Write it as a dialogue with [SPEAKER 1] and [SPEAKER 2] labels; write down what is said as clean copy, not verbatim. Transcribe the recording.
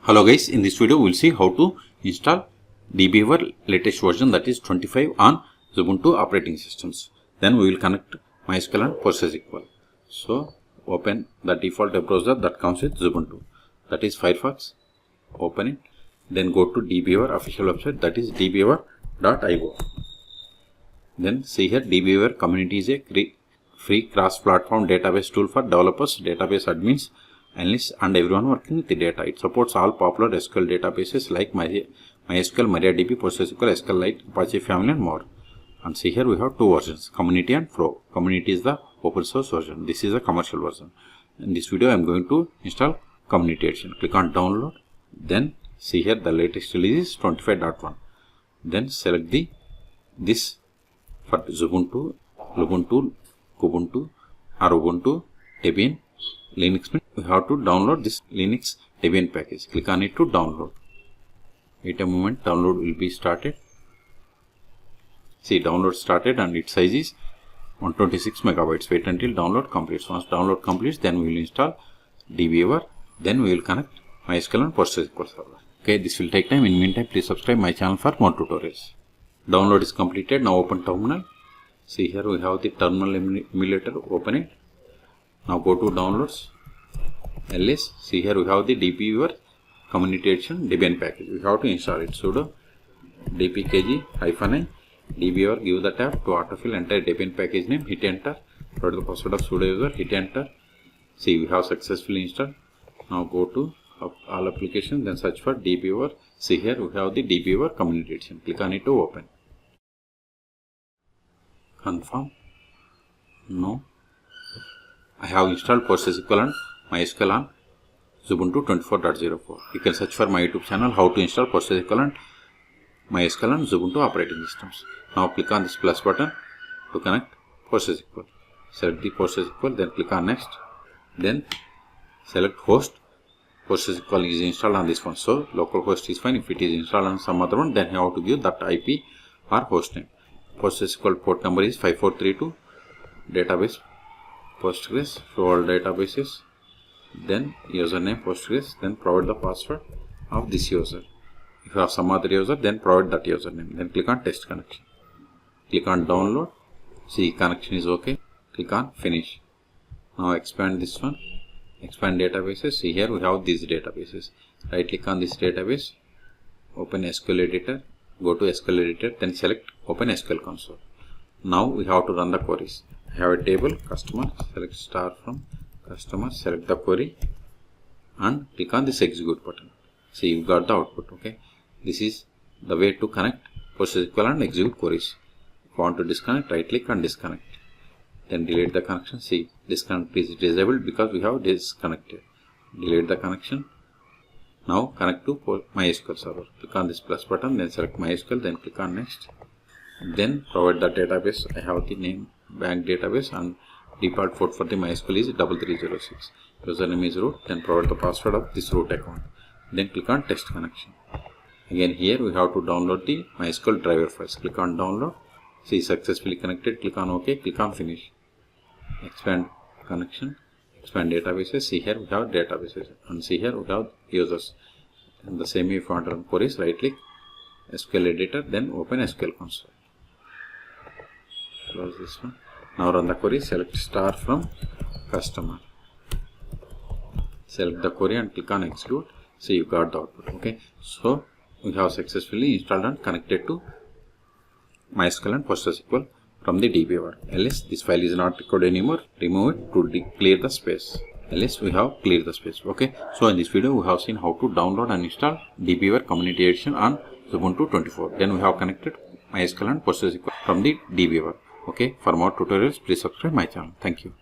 [SPEAKER 1] Hello guys, in this video we will see how to install DBeaver latest version, that is 25 on Xubuntu operating systems. Then we will connect MySQL and PostgreSQL. So open the default web browser that comes with Xubuntu, that is Firefox. Open it, then go to DBeaver official website, that is dbeaver.io. Then see here, DBeaver community is a free cross-platform database tool for developers, database admins, analysts and everyone working with the data. It supports all popular SQL databases like MySQL, MariaDB, PostgreSQL, SQLite, Apache family and more. And see here we have two versions, Community and Pro. Community is the open source version. This is a commercial version. In this video I am going to install Community edition. Click on download. Then see here the latest release is 25.1. Then select this for Xubuntu, Ubuntu, Ubuntu or Ubuntu, Debian, Linux. We have to download this Linux Debian package. Click on it to download. Wait a moment, download will be started. See, download started and its size is 126 megabytes. Wait until download completes. Once download completes, then we will install DBeaver. Then we will connect MySQL and PostgreSQL server. Okay, this will take time. In the meantime, please subscribe my channel for more tutorials. Download is completed. Now open terminal. See here we have the terminal emulator. Open it. Now go to downloads. ls. See here we have the DBeaver community edition Debian package. We have to install it. Sudo dpkg-i DBeaver. Give the tab to autofill entire Debian package name. Hit enter. Provide the password of sudo user. Hit enter. See, we have successfully installed. Now go to all applications. Then search for DBeaver. See here we have the DBeaver community edition. Click on it to open. Confirm. No. I have installed PostgreSQL and MySQL on Xubuntu 24.04. You can search for my YouTube channel how to install PostgreSQL and MySQL on Xubuntu operating systems. Now click on this plus button to connect PostgreSQL. Select the PostgreSQL, then click on next. Then select host. PostgreSQL is installed on this one, so localhost is fine. If it is installed on some other one, then you have to give that IP or host name. PostgreSQL port number is 5432. Database Postgres, show all databases, then username Postgres, then provide the password of this user. If you have some other user, then provide that username. Then click on test connection. Click on download. See, connection is okay. Click on finish. Now expand this one. Expand databases. See here we have these databases. Right click on this database. Open SQL editor. Go to SQL editor. Then select open SQL console. Now we have to run the queries. I have a table customer, select star from customer, select the query and click on this execute button. See, you got the output. Okay, this is the way to connect PostgreSQL and execute queries. If you want to disconnect, right click and disconnect, then delete the connection. See, disconnect is disabled because we have disconnected. Delete the connection. Now connect to MySQL server. Click on this plus button, then select MySQL, then click on next. Then provide the database. I have the name bank database and default port for the MySQL is 3306. Username is root. Then provide the password of this root account. Then click on test connection. Again here we have to download the MySQL driver files. Click on download. See, successfully connected. Click on OK. Click on finish. Expand connection. Expand databases. See here we have databases and see here we have users. And the same if you want to run queries, right click SQL editor, then open SQL console. Close this one. Now run the query. Select star from customer. Select the query and click on execute. See, you got the output. Okay, so we have successfully installed and connected to MySQL and PostgreSQL from the DBeaver. Else this file is not recorded anymore. Remove it to clear the space. Else we have cleared the space. Okay, so in this video we have seen how to download and install DBeaver community edition on Xubuntu 24. Then we have connected MySQL and PostgreSQL from the DBeaver. Okay, for more tutorials, please subscribe my channel. Thank you.